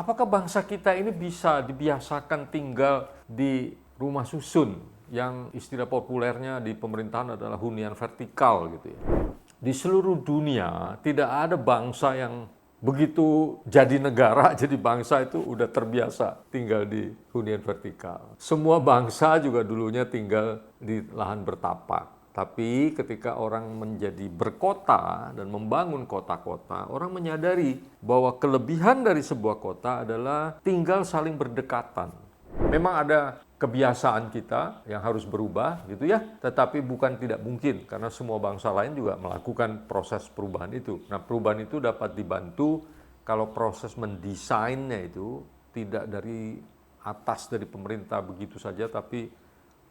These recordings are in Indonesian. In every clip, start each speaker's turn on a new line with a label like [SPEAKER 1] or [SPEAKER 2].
[SPEAKER 1] apakah bangsa kita ini bisa dibiasakan tinggal di rumah susun yang istilah populernya di pemerintahan adalah hunian vertikal gitu ya. Di seluruh dunia tidak ada bangsa yang begitu jadi negara, jadi bangsa itu udah terbiasa tinggal di hunian vertikal. Semua bangsa juga dulunya tinggal di lahan bertapak. Tapi ketika orang menjadi berkota dan membangun kota-kota, orang menyadari bahwa kelebihan dari sebuah kota adalah tinggal saling berdekatan. Memang ada kebiasaan kita yang harus berubah gitu ya, tetapi bukan tidak mungkin karena semua bangsa lain juga melakukan proses perubahan itu. Nah, perubahan itu dapat dibantu kalau proses mendesainnya itu tidak dari atas dari pemerintah begitu saja, tapi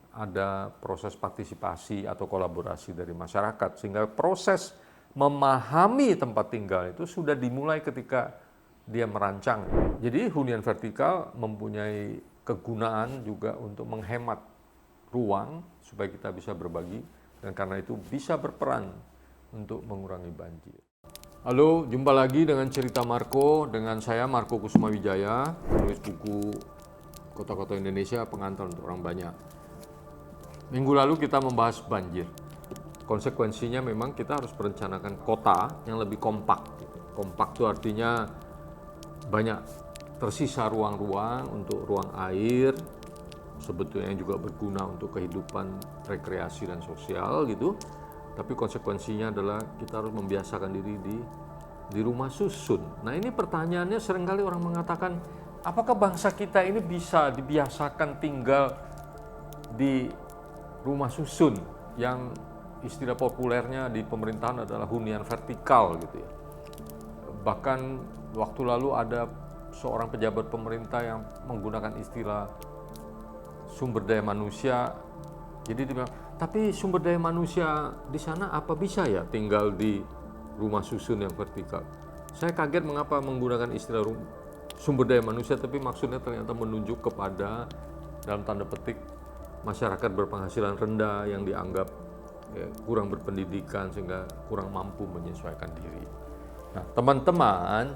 [SPEAKER 1] ada proses partisipasi atau kolaborasi dari masyarakat, sehingga proses memahami tempat tinggal itu sudah dimulai ketika dia merancang. Jadi hunian vertikal mempunyai kegunaan juga untuk menghemat ruang supaya kita bisa berbagi, dan karena itu bisa berperan untuk mengurangi banjir. Halo, jumpa lagi dengan Cerita Marco, dengan saya Marco Kusuma-Wijaya, penulis buku Kota-Kota Indonesia, pengantar untuk orang banyak. Minggu lalu kita membahas banjir. Konsekuensinya memang kita harus merencanakan kota yang lebih kompak. Kompak itu artinya banyak tersisa ruang-ruang untuk ruang air, sebetulnya juga berguna untuk kehidupan rekreasi dan sosial gitu. Tapi konsekuensinya adalah kita harus membiasakan diri di rumah susun. Nah, ini pertanyaannya seringkali orang mengatakan, apakah bangsa kita ini bisa dibiasakan tinggal di rumah susun yang istilah populernya di pemerintahan adalah hunian vertikal gitu ya. Bahkan waktu lalu ada seorang pejabat pemerintah yang menggunakan istilah sumber daya manusia. Jadi dia bilang, tapi sumber daya manusia di sana apa bisa ya tinggal di rumah susun yang vertikal? Saya kaget mengapa menggunakan istilah sumber daya manusia, tapi maksudnya ternyata menunjuk kepada, dalam tanda petik, masyarakat berpenghasilan rendah yang dianggap kurang berpendidikan sehingga kurang mampu menyesuaikan diri. Nah, teman-teman,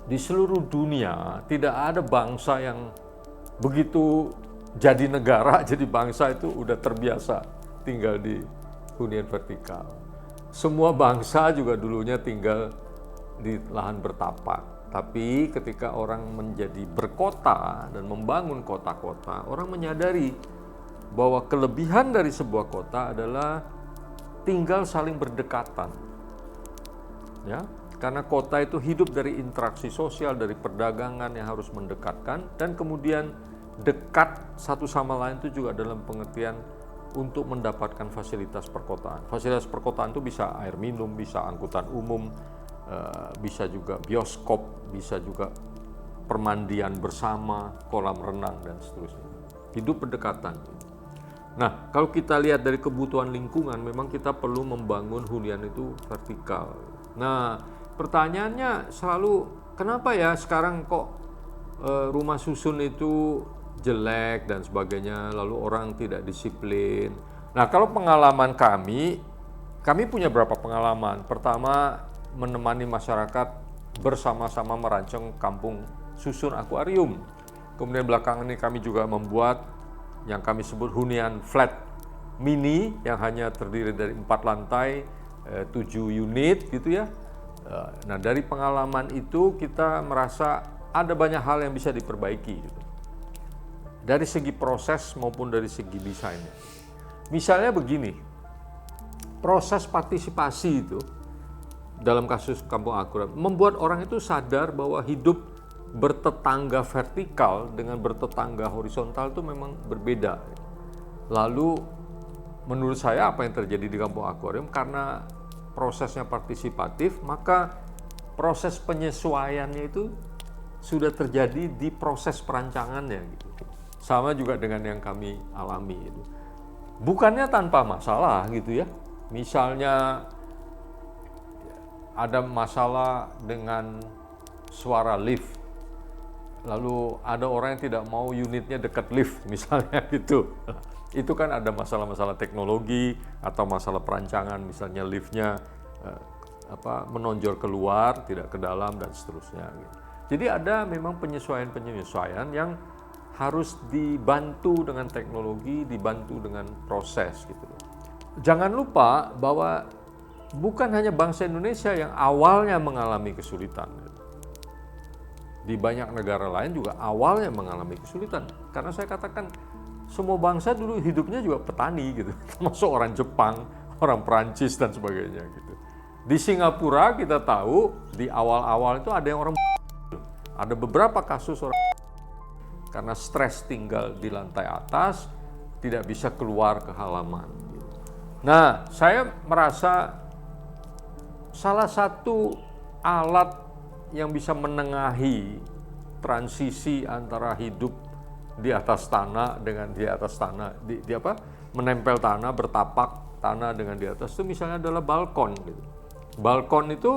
[SPEAKER 1] di seluruh dunia tidak ada bangsa yang begitu jadi negara, jadi bangsa itu udah terbiasa tinggal di hunian vertikal. Semua bangsa juga dulunya tinggal di lahan bertapak. Tapi ketika orang menjadi berkota dan membangun kota-kota, orang menyadari bahwa kelebihan dari sebuah kota adalah tinggal saling berdekatan. Ya, karena kota itu hidup dari interaksi sosial, dari perdagangan yang harus mendekatkan, dan kemudian dekat satu sama lain itu juga dalam pengertian untuk mendapatkan fasilitas perkotaan. Fasilitas perkotaan itu bisa air minum, bisa angkutan umum, bisa juga bioskop, bisa juga permandian bersama, kolam renang, dan seterusnya. Hidup berdekatan. Nah, kalau kita lihat dari kebutuhan lingkungan, memang kita perlu membangun hunian itu vertikal. Nah, pertanyaannya selalu, kenapa ya sekarang kok rumah susun itu jelek dan sebagainya, lalu orang tidak disiplin. Nah, kalau pengalaman kami punya beberapa pengalaman. Pertama, menemani masyarakat bersama-sama merancang kampung susun akuarium. Kemudian belakangan ini kami juga membuat yang kami sebut hunian flat mini yang hanya terdiri dari 4 lantai, 7 unit gitu ya. Nah, dari pengalaman itu kita merasa ada banyak hal yang bisa diperbaiki gitu. Dari segi proses maupun dari segi desainnya. Misalnya begini, proses partisipasi itu dalam kasus kampung akuarium membuat orang itu sadar bahwa hidup bertetangga vertikal dengan bertetangga horizontal itu memang berbeda. Lalu menurut saya apa yang terjadi di kampung akuarium, karena prosesnya partisipatif, maka proses penyesuaiannya itu sudah terjadi di proses perancangannya gitu. Sama juga dengan yang kami alami itu. Bukannya tanpa masalah gitu ya. Misalnya ada masalah dengan suara lift, lalu ada orang yang tidak mau unitnya dekat lift misalnya gitu. Itu kan ada masalah-masalah teknologi atau masalah perancangan, misalnya liftnya menonjol keluar, tidak ke dalam, dan seterusnya. Jadi ada memang penyesuaian-penyesuaian yang harus dibantu dengan teknologi, dibantu dengan proses gitu. Jangan lupa bahwa bukan hanya bangsa Indonesia yang awalnya mengalami kesulitan. Di banyak negara lain juga awalnya mengalami kesulitan. Karena saya katakan semua bangsa dulu hidupnya juga petani gitu. Termasuk orang Jepang, orang Perancis dan sebagainya gitu. Di Singapura kita tahu di awal-awal itu ada yang orang ada beberapa kasus orang karena stres tinggal di lantai atas tidak bisa keluar ke halaman. Nah, saya merasa salah satu alat yang bisa menengahi transisi antara hidup di atas tanah dengan di atas tanah, menempel tanah, bertapak tanah dengan di atas itu misalnya adalah balkon. Gitu. Balkon itu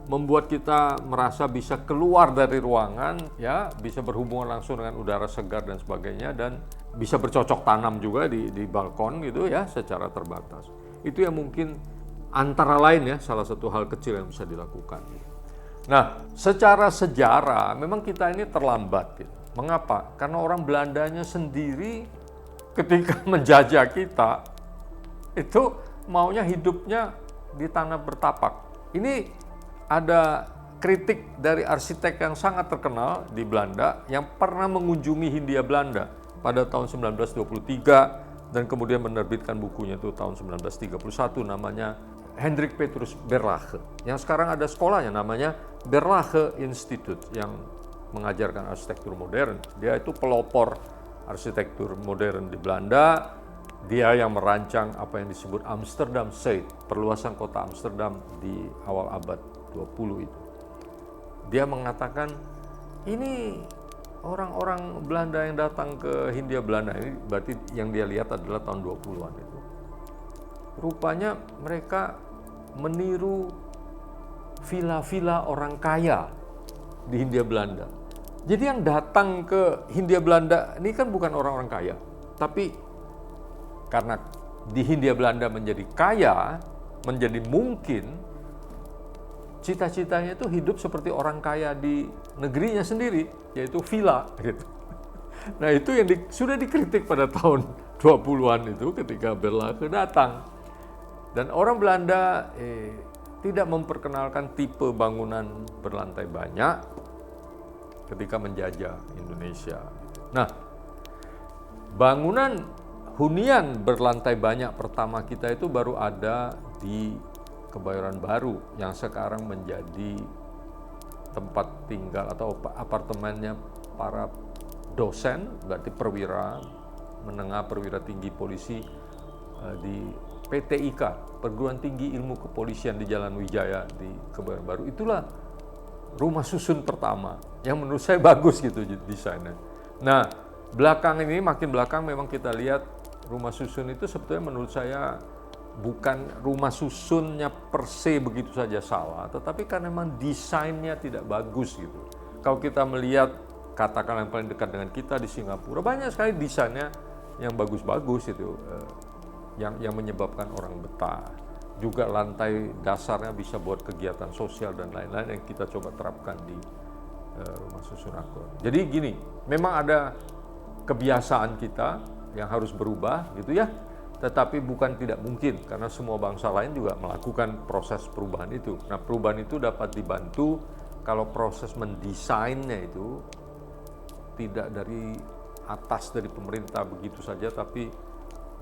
[SPEAKER 1] membuat kita merasa bisa keluar dari ruangan, ya, bisa berhubungan langsung dengan udara segar dan sebagainya, dan bisa bercocok tanam juga di balkon gitu ya, secara terbatas. Itu yang mungkin antara lain ya, salah satu hal kecil yang bisa dilakukan. Nah, secara sejarah memang kita ini terlambat. Gitu. Mengapa? Karena orang Belandanya sendiri ketika menjajah kita, itu maunya hidupnya di tanah bertapak. Ini ada kritik dari arsitek yang sangat terkenal di Belanda yang pernah mengunjungi Hindia Belanda pada tahun 1923 dan kemudian menerbitkan bukunya itu tahun 1931 namanya Hendrik Petrus Verlaage, yang sekarang ada sekolahnya namanya Verlaage Institute yang mengajarkan arsitektur modern. Dia itu pelopor arsitektur modern di Belanda. Dia yang merancang apa yang disebut Amsterdam Zuid, perluasan kota Amsterdam di awal abad 20 itu. Dia mengatakan ini orang-orang Belanda yang datang ke Hindia Belanda, ini berarti yang dia lihat adalah tahun 20-an itu. Rupanya mereka meniru villa-villa orang kaya di Hindia Belanda. Jadi yang datang ke Hindia Belanda ini kan bukan orang-orang kaya, tapi karena di Hindia Belanda menjadi kaya, menjadi mungkin, cita-citanya itu hidup seperti orang kaya di negerinya sendiri, yaitu villa. Gitu. Nah itu yang sudah dikritik pada tahun 20-an itu ketika Verlaage datang. Dan orang Belanda tidak memperkenalkan tipe bangunan berlantai banyak ketika menjajah Indonesia. Nah, bangunan hunian berlantai banyak pertama kita itu baru ada di Kebayoran Baru yang sekarang menjadi tempat tinggal atau apartemennya para dosen, berarti perwira menengah, perwira tinggi polisi di PTIK, Perguruan Tinggi Ilmu Kepolisian di Jalan Wijaya di Kebayoran Baru. Itulah rumah susun pertama yang menurut saya bagus gitu desainnya. Nah, belakangan ini makin belakang memang kita lihat rumah susun itu sebetulnya menurut saya bukan rumah susunnya per se begitu saja salah, tetapi karena memang desainnya tidak bagus gitu. Kalau kita melihat katakanlah yang paling dekat dengan kita di Singapura, banyak sekali desainnya yang bagus-bagus itu. Yang menyebabkan orang betah. Juga lantai dasarnya bisa buat kegiatan sosial dan lain-lain yang kita coba terapkan di rumah susun Angkor. Jadi gini, memang ada kebiasaan kita yang harus berubah gitu ya, tetapi bukan tidak mungkin karena semua bangsa lain juga melakukan proses perubahan itu. Nah, perubahan itu dapat dibantu kalau proses mendesainnya itu tidak dari atas dari pemerintah begitu saja, tapi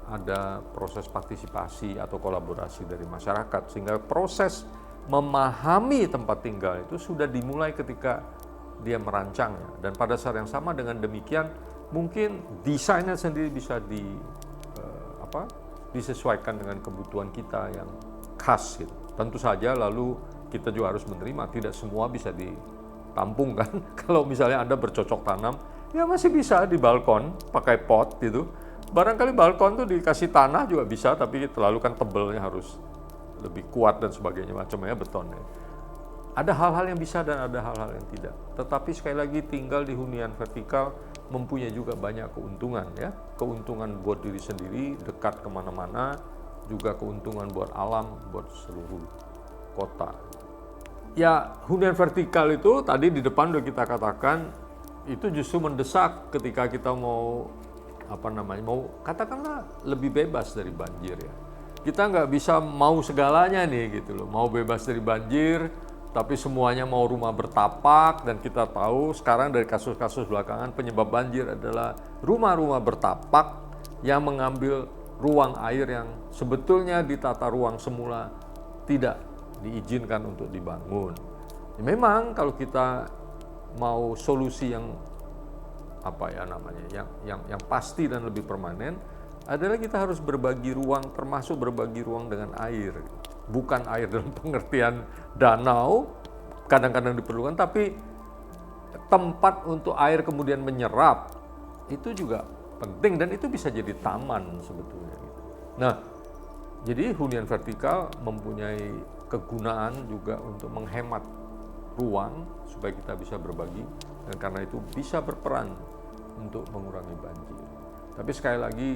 [SPEAKER 1] ada proses partisipasi atau kolaborasi dari masyarakat, sehingga proses memahami tempat tinggal itu sudah dimulai ketika dia merancangnya. Dan pada saat yang sama dengan demikian mungkin desainnya sendiri bisa disesuaikan dengan kebutuhan kita yang khas gitu. Tentu saja lalu kita juga harus menerima tidak semua bisa ditampung kan. Kalau misalnya Anda bercocok tanam, ya masih bisa di balkon pakai pot gitu. Barangkali balkon tuh dikasih tanah juga bisa, tapi terlalu kan tebelnya harus lebih kuat dan sebagainya, macamnya betonnya. Ada hal-hal yang bisa dan ada hal-hal yang tidak. Tetapi sekali lagi tinggal di hunian vertikal mempunyai juga banyak keuntungan ya. Keuntungan buat diri sendiri, dekat kemana-mana, juga keuntungan buat alam, buat seluruh kota. Ya, hunian vertikal itu tadi di depan udah kita katakan itu justru mendesak ketika kita mau mau katakanlah lebih bebas dari banjir ya. Kita nggak bisa mau segalanya nih gitu loh, mau bebas dari banjir, tapi semuanya mau rumah bertapak, dan kita tahu sekarang dari kasus-kasus belakangan penyebab banjir adalah rumah-rumah bertapak yang mengambil ruang air yang sebetulnya di tata ruang semula tidak diizinkan untuk dibangun. Ya, memang kalau kita mau solusi yang yang pasti dan lebih permanen adalah kita harus berbagi ruang, termasuk berbagi ruang dengan air. Bukan air dalam pengertian danau, kadang-kadang diperlukan, tapi tempat untuk air kemudian menyerap itu juga penting, dan itu bisa jadi taman sebetulnya. Nah, jadi hunian vertikal mempunyai kegunaan juga untuk menghemat ruang supaya kita bisa berbagi, dan karena itu bisa berperan untuk mengurangi banjir. Tapi sekali lagi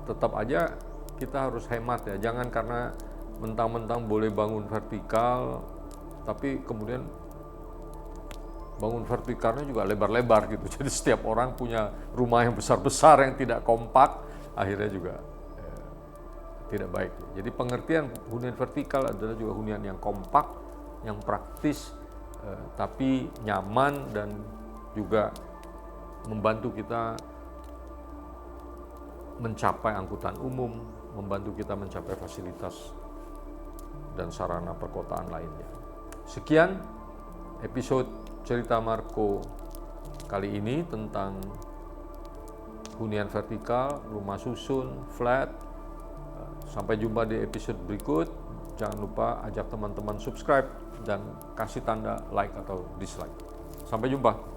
[SPEAKER 1] tetap aja kita harus hemat ya, jangan karena mentang-mentang boleh bangun vertikal tapi kemudian bangun vertikalnya juga lebar-lebar gitu. Jadi setiap orang punya rumah yang besar-besar yang tidak kompak, akhirnya juga tidak baik. Jadi pengertian hunian vertikal adalah juga hunian yang kompak, yang praktis, tapi nyaman dan juga membantu kita mencapai angkutan umum, membantu kita mencapai fasilitas dan sarana perkotaan lainnya. Sekian episode Cerita Marco kali ini tentang hunian vertikal, rumah susun, flat. Sampai jumpa di episode berikut. Jangan lupa ajak teman-teman subscribe dan kasih tanda like atau dislike. Sampai jumpa.